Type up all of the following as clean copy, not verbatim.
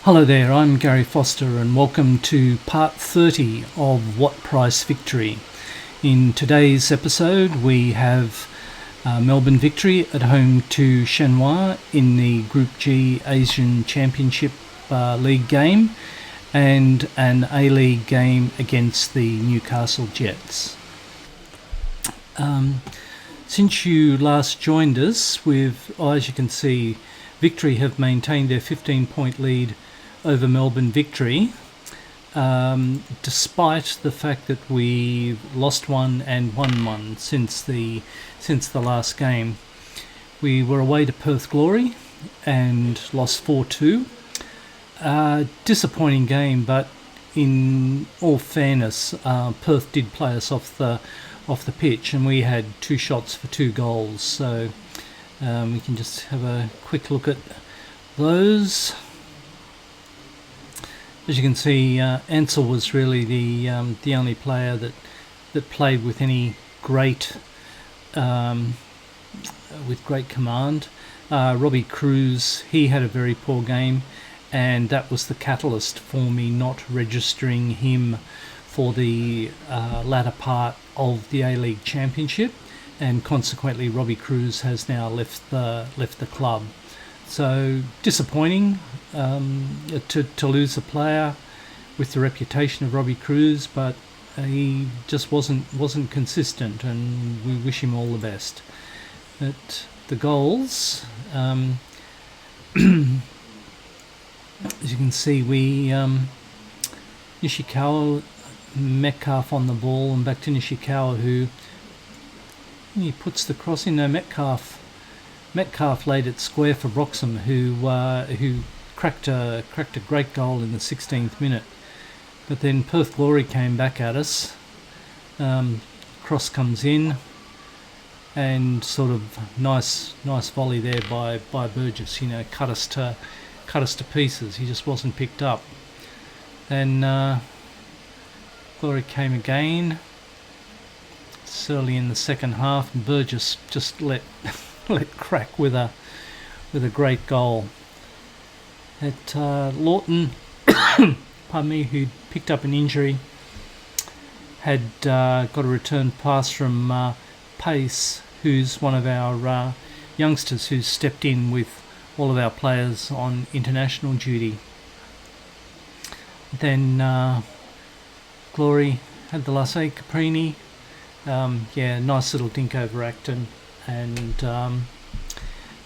Hello there, I'm Gary Foster and welcome to part 30 of What Price Victory. In today's episode we have Melbourne Victory at home to Shenhua in the Group G Asian Championship League game and an A-League game against the Newcastle Jets. Since you last joined us, as you can see, Victory have maintained their 15-point lead over Melbourne Victory, despite the fact that we lost one and won one since the last game. We were away to Perth Glory and lost 4-2. Disappointing game, but in all fairness, Perth did play us off the pitch, and we had 2 shots for 2 goals. So we can just have a quick look at those. As you can see, Ansell was really the only player that played with any great command. Robbie Cruz, he had a very poor game, and that was the catalyst for me not registering him for the latter part of the A-League Championship, and consequently Robbie Cruz has now left the club. So disappointing to lose a player with the reputation of Robbie Cruz, but he just wasn't consistent, and we wish him all the best. But the goals, as you can see, we Nishikawa, Metcalf on the ball, and back to Nishikawa, who he puts the cross in. No, Metcalf laid it square for Broxham, who cracked a great goal in the 16th minute. But then Perth Glory came back at us. Cross comes in, and sort of nice volley there by Burgess. Cut us to pieces. He just wasn't picked up. Then Glory came again. It's early in the second half, and Burgess just let crack with a great goal. At Lawton, pardon me, who picked up an injury, had got a return pass from Pace, who's one of our youngsters who's stepped in with all of our players on international duty. Then Glory had the Lasse Caprini. Nice little dink over Acton, and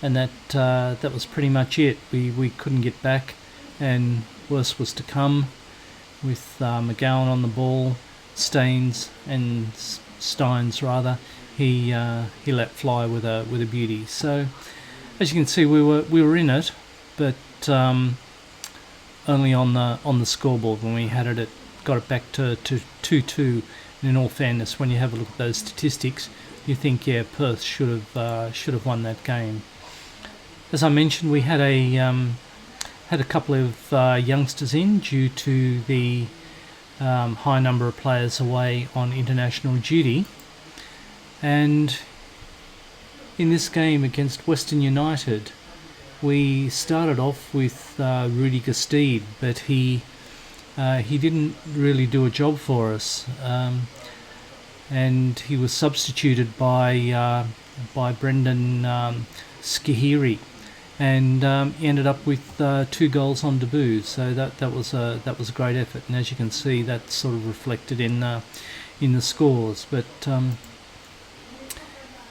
that was pretty much it. We couldn't get back, and worse was to come with McGowan on the ball. Steins rather. He let fly with a beauty. So as you can see, we were in it, but only on the scoreboard when we had it. Got it back to 2-2. And in all fairness, when you have a look at those statistics, you think, Perth should have won that game. As I mentioned, we had a couple of youngsters in due to the high number of players away on international duty. And in this game against Western United, we started off with Rudy Gustede, but he didn't really do a job for us, and he was substituted by Brendan Skihiri, and he ended up with 2 goals on debut. So that was a great effort, and as you can see, that's sort of reflected in the scores. But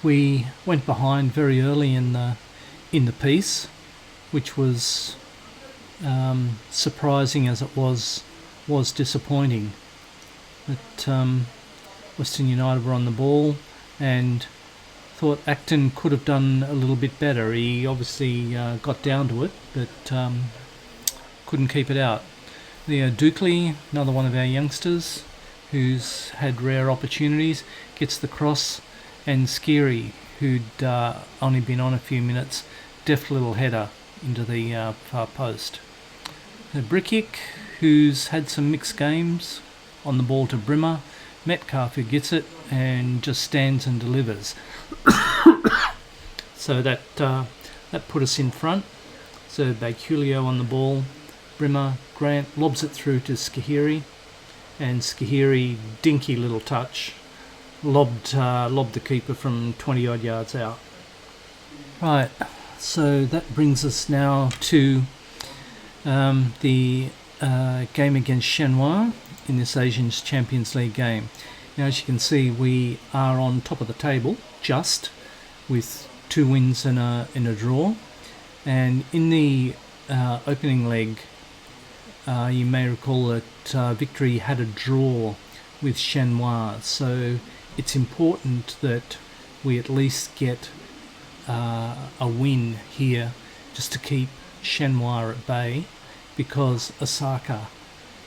we went behind very early in the piece, which was surprising as it was disappointing. But Western United were on the ball, and thought Acton could have done a little bit better. He obviously got down to it, but couldn't keep it out. Dukley, another one of our youngsters who's had rare opportunities, gets the cross, and Skiri, who'd only been on a few minutes, deft little header into the far post. Brickick, who's had some mixed games, on the ball to Brimmer. Metcalf, who gets it and just stands and delivers. So that put us in front. So Bagulio on the ball, Brimmer. Grant lobs it through to Skahiri, and Skahiri, dinky little touch, lobbed the keeper from 20 odd yards out. Right, so that brings us now to the game against Shenhua in this Asians Champions League game. Now, as you can see, we are on top of the table, just with 2 wins and a draw. And in the opening leg, you may recall that Victory had a draw with Shenhua, so it's important that we at least get a win here just to keep Shenhua at bay, because Osaka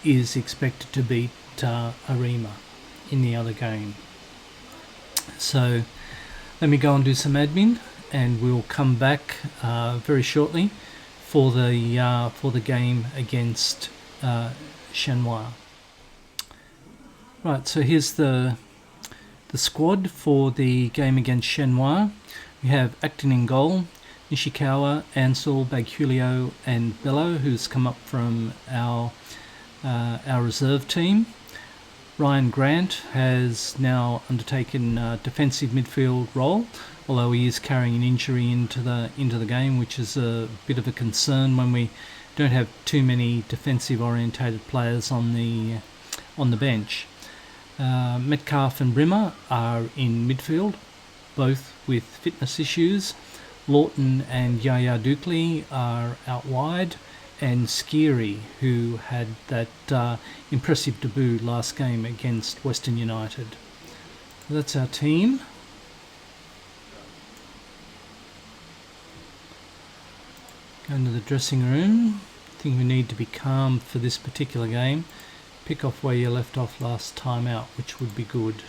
is expected to beat Arima in the other game. So let me go and do some admin, and we'll come back very shortly for the game against Shenhua. Right, so here's the squad for the game against Shenhua. We have Acton in goal, Nishikawa, Ansel, Baghulio and Bello, who's come up from our reserve team. Ryan Grant has now undertaken a defensive midfield role, although he is carrying an injury into the game, which is a bit of a concern when we don't have too many defensive orientated players on the bench. Metcalf and Brimmer are in midfield, both with fitness issues. Lawton and Yaya Dukley are out wide, and Skiri, who had that impressive debut last game against Western United. That's our team. Go into the dressing room. I think we need to be calm for this particular game. Pick off where you left off last time out, which would be good.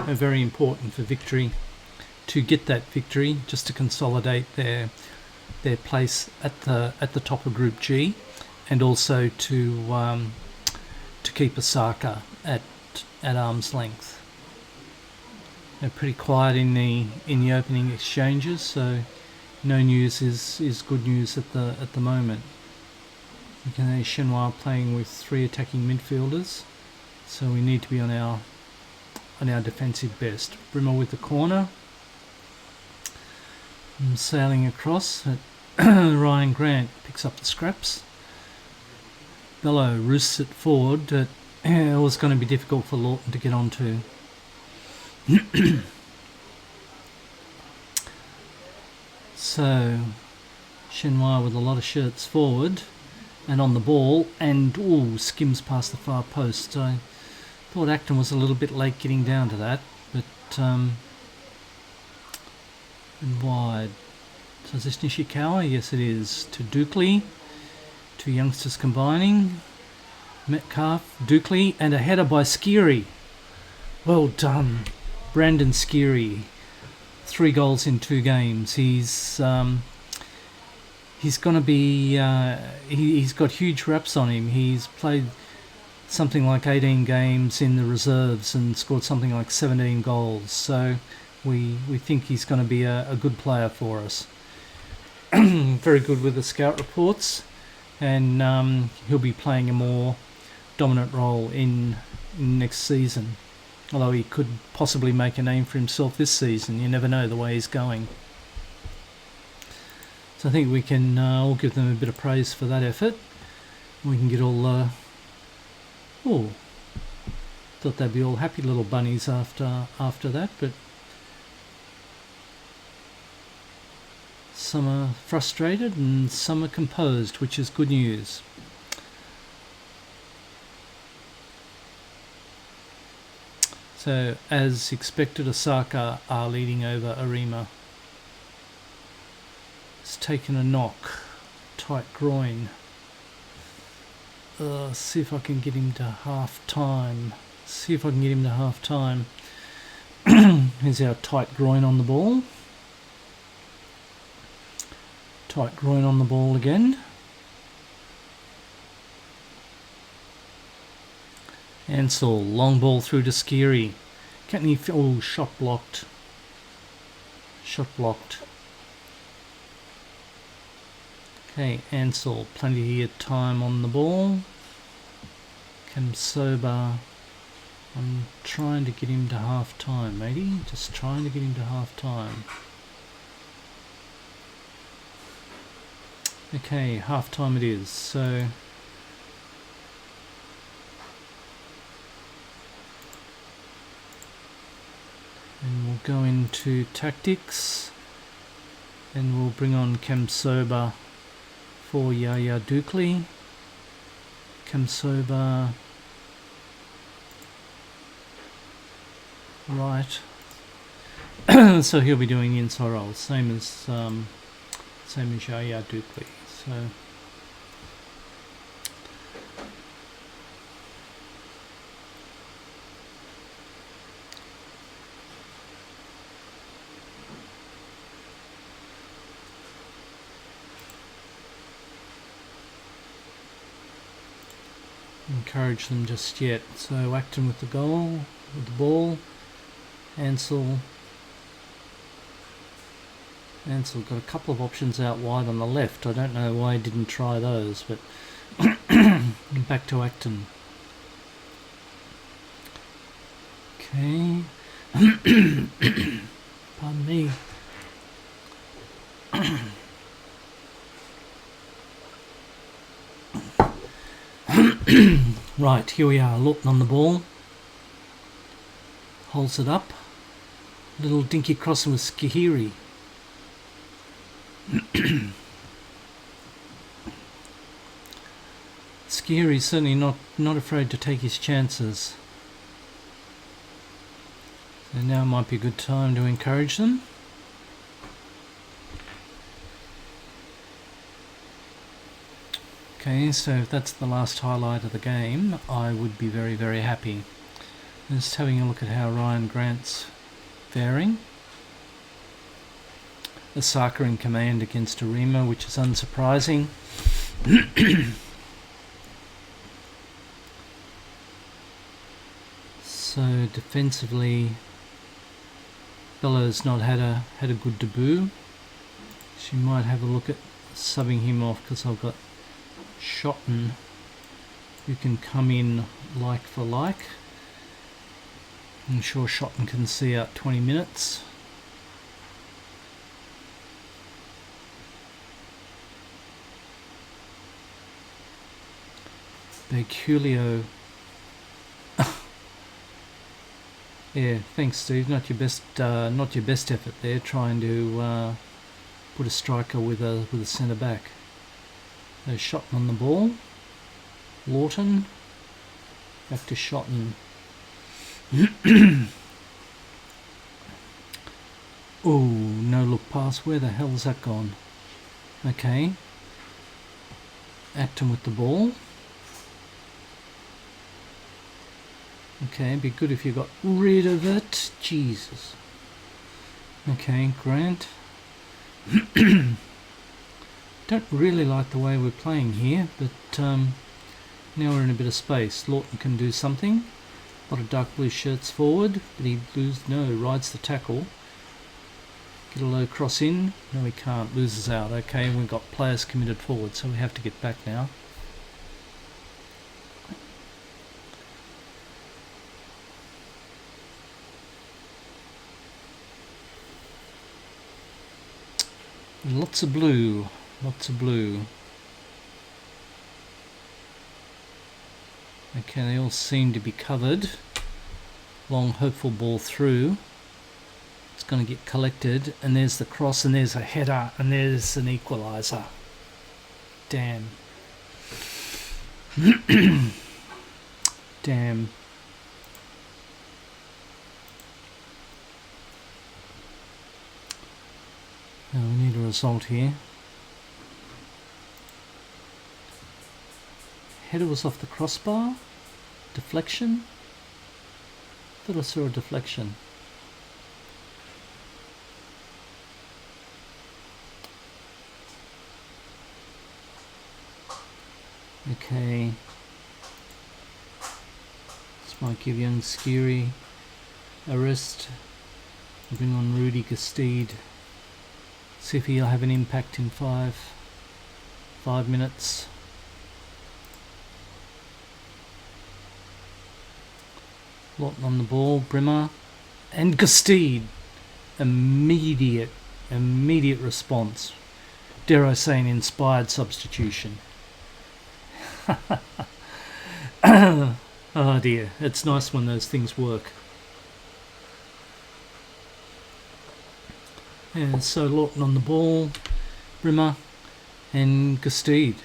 Very important for Victory to get that victory, just to consolidate their place at the top of Group G, and also to keep Osaka at arm's length. They're pretty quiet in the opening exchanges, so no news is good news at the moment. You can see Shenhua playing with 3 attacking midfielders, so we need to be on our defensive best. Brimmer with the corner, and sailing across. Ryan Grant picks up the scraps. Bello roosts it forward. It was going to be difficult for Lawton to get onto. So Shenhua with a lot of shirts forward and on the ball, and skims past the far post. I thought Acton was a little bit late getting down to that, but and wide. So is this Nishikawa? Yes, it is. To Dukley. 2 youngsters combining. Metcalf, Dukley, and a header by Skiri. Well done, Brandon Skiri. 3 goals in 2 games. He's going to be. He's got huge raps on him. He's played something like 18 games in the reserves and scored something like 17 goals. So we think he's going to be a good player for us. Very good with the scout reports, and he'll be playing a more dominant role in next season. Although he could possibly make a name for himself this season. You never know the way he's going. So I think we can all give them a bit of praise for that effort. We can get all... thought they'd be all happy little bunnies after that, but some are frustrated and some are composed, which is good news. So, as expected, Osaka are leading over Arima. It's taken a knock, tight groin. See if I can get him to half time. Here's our tight groin on the ball. Tight groin on the ball again. Ansel, long ball through to Skiri. Can he? Oh, shot blocked. Shot blocked. Okay, Ansel, plenty of time on the ball. Kamsoba, I'm trying to get him to half time, matey. Just trying to get him to half time. Okay, half time it is, so and we'll go into tactics and we'll bring on Kamsoba for Yaya Dukley. Kamsoba right. So he'll be doing the inside roll, same as Yaya Dukley. So encourage them just yet. So Acton with the goal, with the ball. Ansel got a couple of options out wide on the left. I don't know why he didn't try those, but back to Acton. Okay. Pardon me. Right, here we are, Lawton on the ball. Holds it up. Little dinky crossing with Skihiri. Skihiri's certainly not afraid to take his chances. So now might be a good time to encourage them. Okay, so if that's the last highlight of the game, I would be very, very happy. Just having a look at how Ryan Grant's faring. Osaka in command against Arima, which is unsurprising. So defensively, Bella's not had a good debut. She might have a look at subbing him off because I've got Shotton who can come in like for like. I'm sure Shotton can see out 20 minutes. Julio. Yeah, thanks, Steve. Not your best effort there, trying to put a striker with a centre back. So Shotton on the ball. Lawton. Back to Shotton. Oh, no look pass. Where the hell's that gone? Okay. Acton with the ball. Okay, it'd be good if you got rid of it. Jesus. Okay, Grant. Don't really like the way we're playing here, but now we're in a bit of space. Lawton can do something. A lot of dark blue shirts forward, but he rides the tackle. Get a low cross in. No, he can't. Loses out. Okay, we've got players committed forward, so we have to get back now. Lots of blue. Lots of blue. Okay, they all seem to be covered. Long hopeful ball through. It's going to get collected, and there's the cross, and there's a header, and there's an equaliser. Damn. Damn. Now we need a result here. Header was off the crossbar. Deflection. Thought I saw a deflection. Okay. This might give young Skiri arrest. Bring on Rudy Gestede. See if he'll have an impact in 5 minutes. Lawton on the ball, Brimmer and Gestede. Immediate response. Dare I say an inspired substitution. Oh dear, it's nice when those things work. Yeah, so Lawton on the ball, Brimmer and Gestede.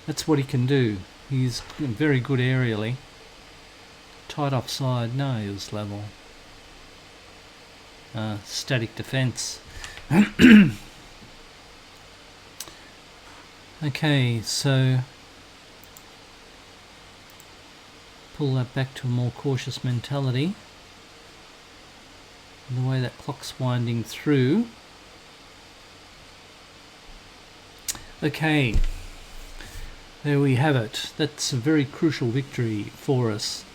That's what he can do. He's very good aerially. Tight offside, no, he was level. Static defence. Okay, so pull that back to a more cautious mentality. And the way that clock's winding through. Okay, there we have it. That's a very crucial victory for us,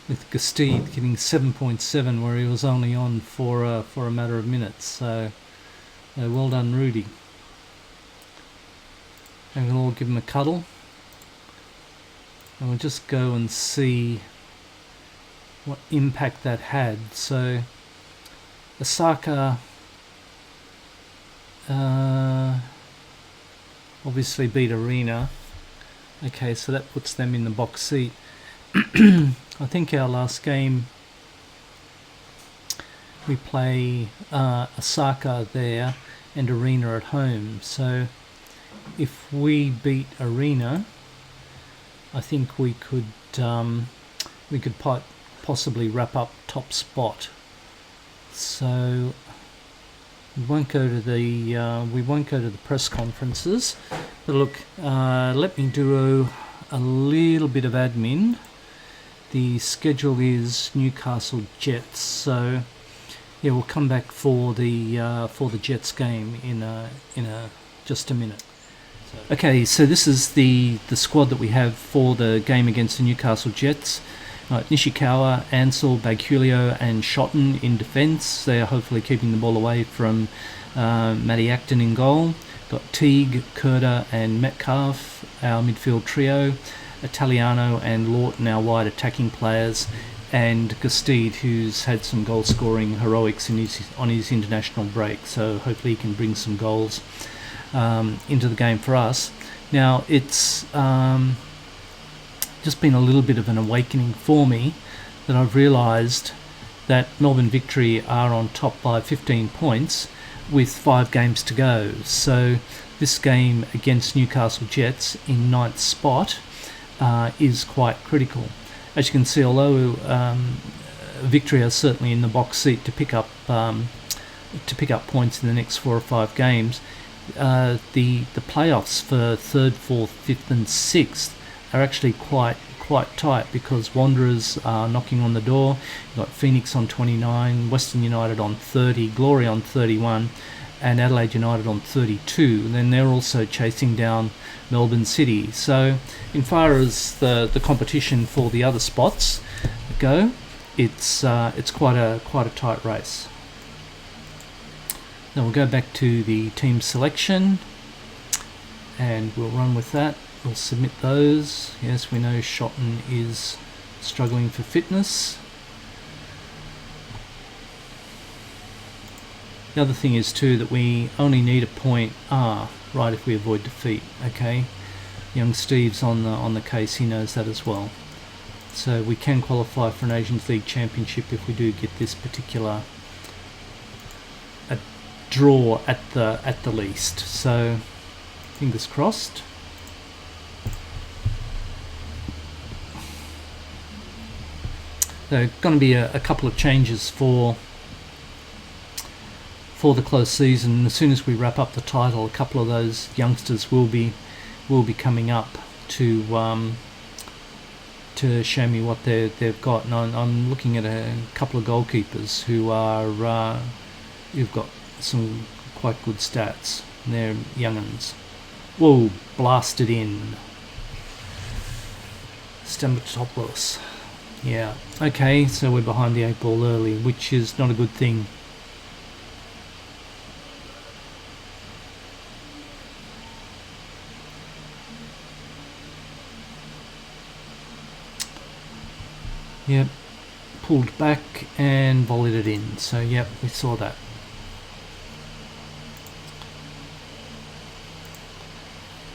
with Gestede getting 7.7 where he was only on for a matter of minutes. So well done, Rudy. And we'll all give him a cuddle. And we'll just go and see what impact that had. So Osaka obviously beat Arena. Okay, so that puts them in the box seat. I think our last game we play Osaka there and Arena at home. So if we beat Arena, I think we could possibly wrap up top spot. So we won't go to the press conferences. But look, let me do a little bit of admin. The schedule is Newcastle Jets, so yeah, we'll come back for the Jets game in just a minute. Okay, so this is the squad that we have for the game against the Newcastle Jets. Nishikawa, Ansell, Bagulio and Shotton in defence. They are hopefully keeping the ball away from Matty Acton in goal. Got Teague, Kurda and Metcalf, our midfield trio. Italiano and Lawton, our wide attacking players. And Gestede, who's had some goal scoring heroics on his international break. So hopefully he can bring some goals into the game for us. Now it's just been a little bit of an awakening for me that I've realised that Melbourne Victory are on top by 15 points with 5 games to go. So this game against Newcastle Jets in 9th spot is quite critical. As you can see, although Victory are certainly in the box seat to pick up points in the next 4 or 5 games, the playoffs for 3rd, 4th, 5th and 6th are actually quite tight, because Wanderers are knocking on the door. You've got Phoenix on 29, Western United on 30, Glory on 31 and Adelaide United on 32. And then they're also chasing down Melbourne City. So in far as the competition for the other spots go, it's quite a tight race. Now we'll go back to the team selection and we'll run with that. We'll submit those. Yes, we know Shotton is struggling for fitness. The other thing is too that we only need a point right, if we avoid defeat. Okay, young Steve's on the case. He knows that as well. So we can qualify for an Asians League Championship if we do get this particular draw at the least. So fingers crossed. There are going to be a couple of changes for the close season. As soon as we wrap up the title, a couple of those youngsters will be coming up to show me what they've got. And I'm looking at a couple of goalkeepers who've got some quite good stats. And they're young'uns. Whoa, blasted in. Stambatopoulos. Yeah. Okay, so we're behind the 8 ball early, which is not a good thing. Yep. Pulled back and volleyed it in. So, yep, we saw that.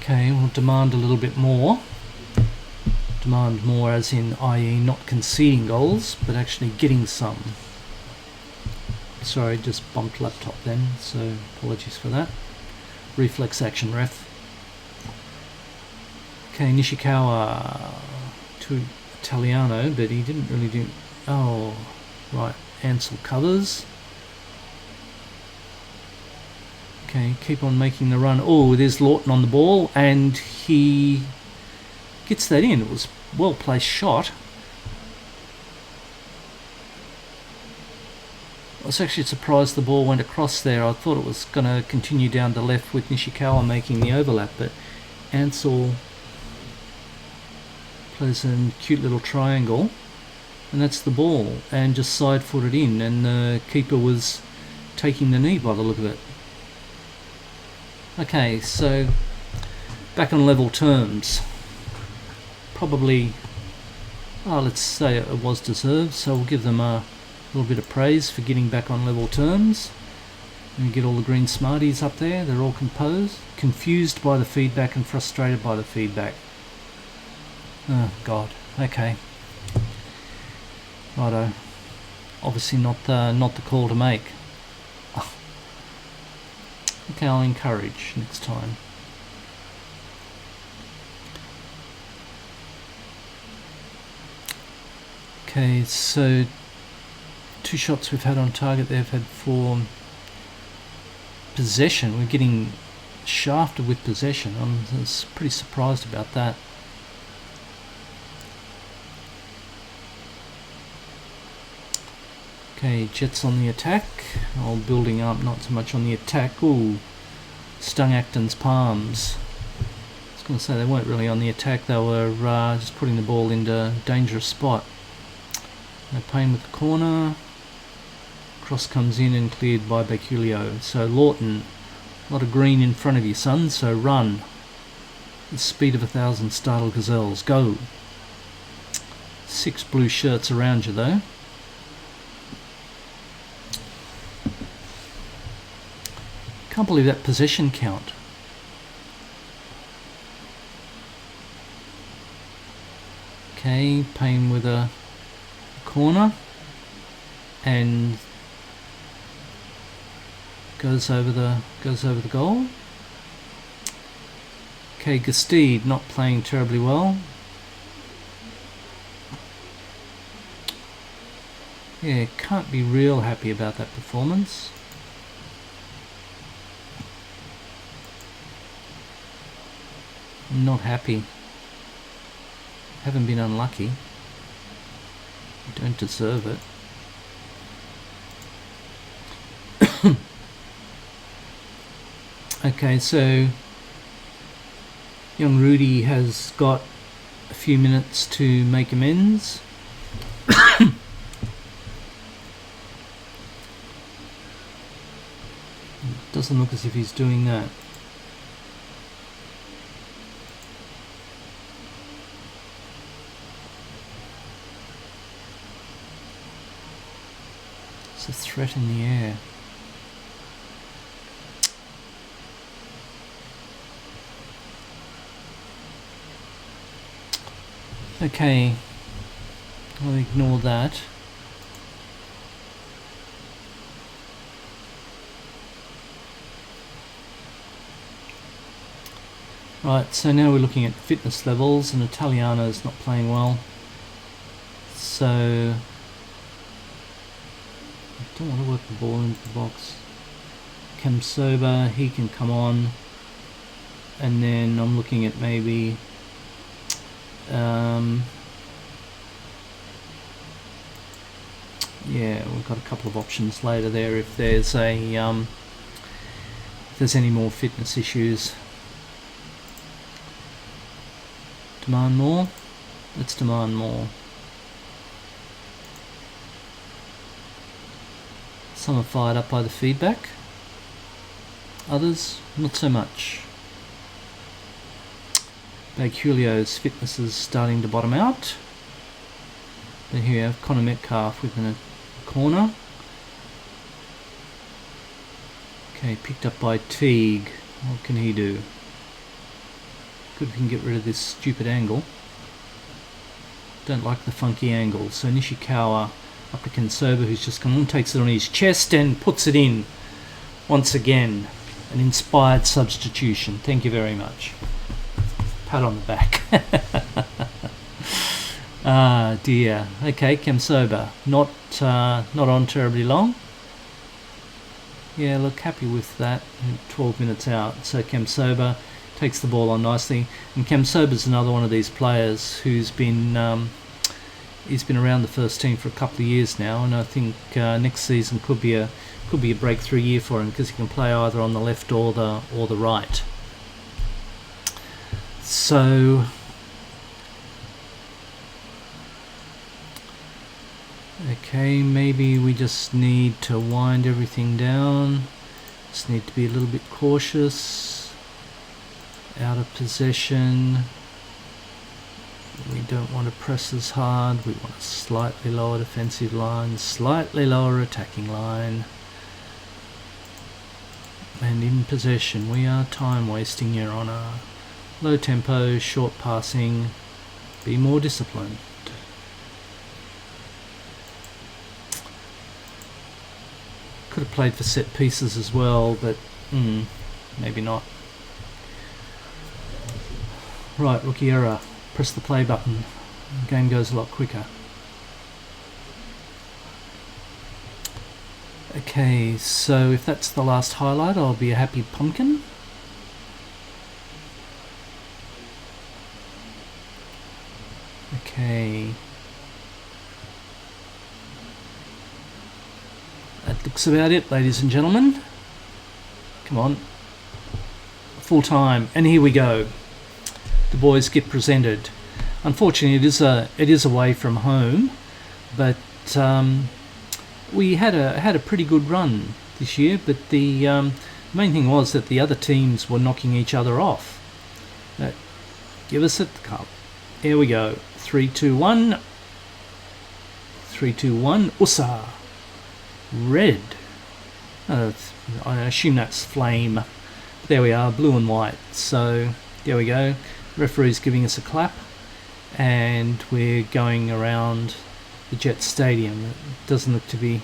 Okay, we'll demand a little bit more. Demand more as in, i.e. not conceding goals, but actually getting some. Sorry, just bumped laptop then, so apologies for that. Reflex action, ref. Okay, Nishikawa to Italiano, but he didn't really do... Oh, right, Ansel covers. Okay, keep on making the run. Oh, there's Lawton on the ball, and he gets that in. It was a well-placed shot. I was actually surprised the ball went across there. I thought it was going to continue down the left with Nishikawa making the overlap, but Ansel plays a cute little triangle, and that's the ball, and just side-footed in, and the keeper was taking the knee by the look of it. Okay, so back on level terms. Probably, let's say it was deserved, so we'll give them a little bit of praise for getting back on level terms. And we get all the green smarties up there, they're all confused by the feedback and frustrated by the feedback. Oh god, okay. Righto. Obviously not the call to make. Okay, I'll encourage next time. Okay, so 2 shots we've had on target. They've had 4 possession. We're getting shafted with possession. I'm pretty surprised about that. Okay, Jets on the attack. Oh, building up, not so much on the attack. Ooh, stung Acton's palms. I was going to say they weren't really on the attack. They were just putting the ball into a dangerous spot. No pain with the corner. Cross comes in and cleared by Baculio. So Lawton, a lot of green in front of you, son. So run. The speed of 1,000 startled gazelles. Go. 6 blue shirts around you though. Can't believe that possession count. Okay, Payne with a corner and goes over the goal. Okay, Gastide not playing terribly well. Yeah, can't be real happy about that performance. Not happy. Haven't been unlucky. Don't deserve it. Okay, so young Rudy has got a few minutes to make amends. Doesn't look as if he's doing that. It's a threat in the air. Okay, I'll ignore that. Right, so now we're looking at fitness levels, and Italiano's not playing well. So I don't want to work the ball into the box. Kamsoba, he can come on. And then I'm looking at maybe yeah, we've got a couple of options later there if there's a if there's any more fitness issues. Demand more? Let's demand more. Some are fired up by the feedback. Others, not so much. Bagulio's fitness is starting to bottom out. Then here we have Connor Metcalf within a corner. Okay, picked up by Teague. What can he do? Good if we can get rid of this stupid angle. Don't like the funky angle. So Nishikawa up to Consoba, who's just come on, takes it on his chest and puts it in once again. An inspired substitution. Thank you very much. Pat on the back. Ah dear. Okay, Consoba. Not on terribly long. Yeah, look, happy with that. 12 minutes out. So Consoba takes the ball on nicely, and Consoba's another one of these players who's been he's been around the first team for a couple of years now, and I think next season could be a breakthrough year for him because he can play either on the left or the right. So okay, maybe we just need to wind everything down. Just need to be a little bit cautious. Out of possession. We don't want to press as hard. We want a slightly lower defensive line, slightly lower attacking line. And in possession, we are time wasting, Your Honour. Low tempo, short passing. Be more disciplined. Could have played for set pieces as well, but maybe not. Right, rookie error. Press the play button. The game goes a lot quicker. Okay, so if that's the last highlight, I'll be a happy pumpkin. Okay. That looks about it, ladies and gentlemen. Come on. Full time. And here we go. The boys get presented. Unfortunately, it is away from home, but we had a pretty good run this year. But the main thing was that the other teams were knocking each other off. Give us it, the cup. Here we go. 3-2-1. 3-2-1. USA. Red. I assume that's flame. There we are, blue and white. So there we go. Referee's giving us a clap, and we're going around the Jets stadium. It doesn't look to be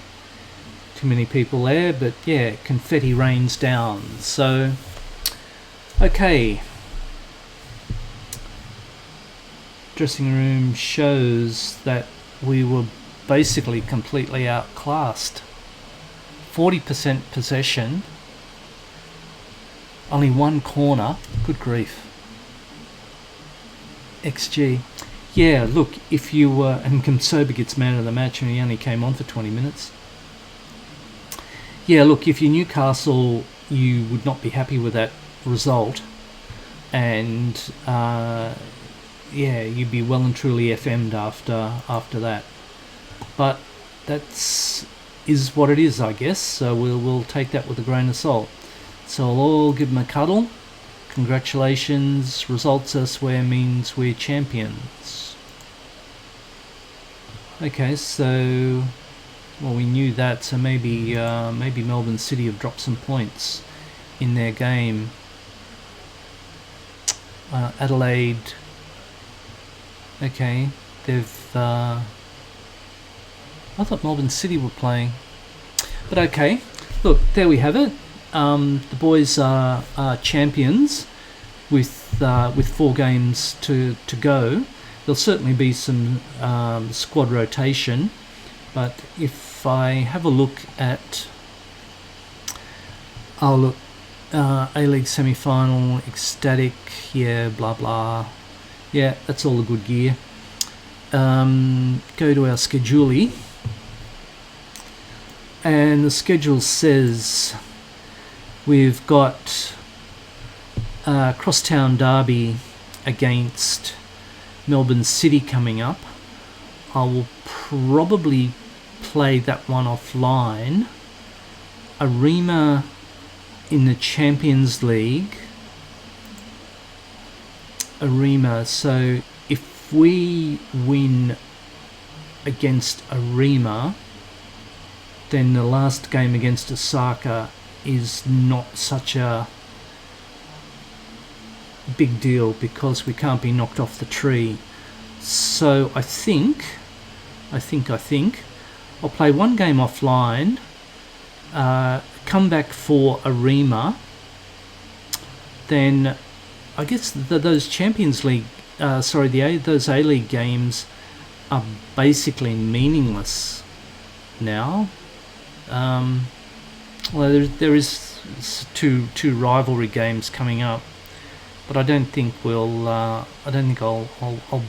too many people there, but yeah, confetti rains down. So, okay. Dressing room shows that we were basically completely outclassed. 40% possession, only one corner. Good grief. XG. Yeah, look, if you were, and Consoba gets man of the match and he only came on for 20 minutes. Yeah, look, if you're Newcastle, you would not be happy with that result, and yeah, you'd be well and truly FM'd after that. But is what it is, I guess. So we'll take that with a grain of salt. So I'll all give them a cuddle. Congratulations, results elsewhere means we're champions. Okay, so well, we knew that, so maybe Melbourne City have dropped some points in their game. Adelaide. Okay, they've. I thought Melbourne City were playing, but okay. Look, there we have it. The boys are champions with 4 games to go. There'll certainly be some squad rotation, but if I have a look at A-League semi-final, ecstatic, yeah, blah blah, yeah, that's all the good gear. Go to our schedule, and the schedule says we've got Crosstown Derby against Melbourne City coming up. I will probably play that one offline. Arima in the Champions League. Arima, so if we win against Arima, then the last game against Osaka is not such a big deal because we can't be knocked off the tree. So I think I'll play one game offline, come back for Arima, then I guess those Champions League, those A-League games are basically meaningless now. Well, there is two rivalry games coming up, but I don't think I'll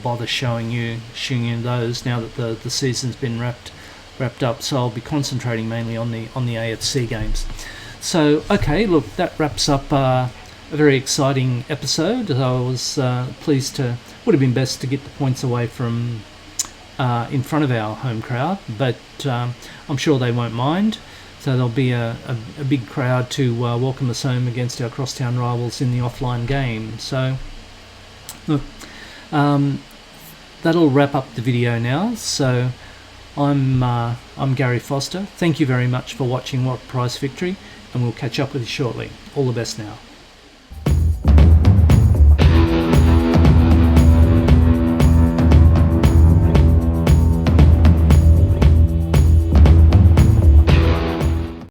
bother showing you those now that the season's been wrapped up. So I'll be concentrating mainly on the AFC games. So okay, look, that wraps up a very exciting episode. I was pleased to. Would have been best to get the points away from in front of our home crowd, but I'm sure they won't mind. So there'll be a big crowd to welcome us home against our crosstown rivals in the offline game. So look, that'll wrap up the video now. So I'm Gary Foster. Thank you very much for watching What Price Victory, and we'll catch up with you shortly. All the best now.